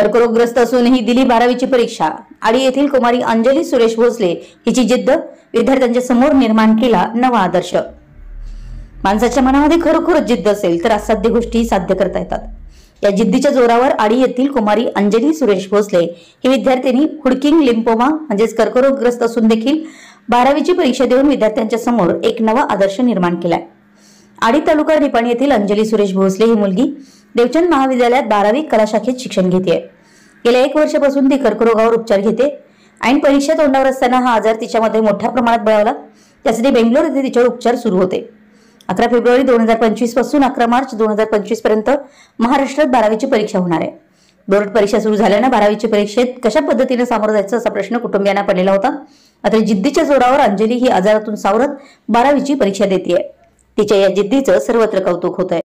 कर्करोगग्रस्त असूनही दिली 12वीची परीक्षा। आडी येथील कुमारी अंजली सुरेश भोसले हिची जिद्द विद्यार्थ्यांच्या समोर निर्माण केला नवा आदर्श। माणसाच्या मनामध्ये खरोखरच जिद्द असेल तर असाध्य गोष्टी साध्य करता येतात। या जिद्दीच्या जोरावर आडी येथील कुमारी अंजली सुरेश भोसले ही विद्यार्थिनी हुडकिंग लिम्फोमा म्हणजेच कर्करोगग्रस्त असून देखील 12वीची परीक्षा देऊन विद्यार्थ्यांच्या समोर एक नवा आदर्श निर्माण केलाय। आडी तालुका निपाणी येथील अंजली सुरेश भोसले ही मुलगी देवचंद महाविद्यालयात 12वी कला शाखेत शिक्षण घेते। गेल्या 1 वर्षापासून ती कर्करोगावर उपचार घेते। ऐन परीक्षा तोंडावर असताना हा आजार तिच्यामध्ये मोठ्या प्रमाणात बळावला, त्यासाठी बेंगलोर येथे तिच्यावर उपचार सुरू होते। 11 फेब्रुवारी 2025 पासून 11 मार्च 2025 पर्यंत महाराष्ट्रात 12वीची परीक्षा होणार आहे। बोर्ड परीक्षा सुरू झाल्याने 12वीची परीक्षेत कशा पद्धतीने सामोरं जायचं असा प्रश्न कुटुंबियांना पडलेला होता। मात्र जिद्दीच्या जोरावर अंजली ही आजारातून सावरत 12वीची परीक्षा देते। तिच्या या जिद्दीचं सर्वत्र कौतुक होत आहे।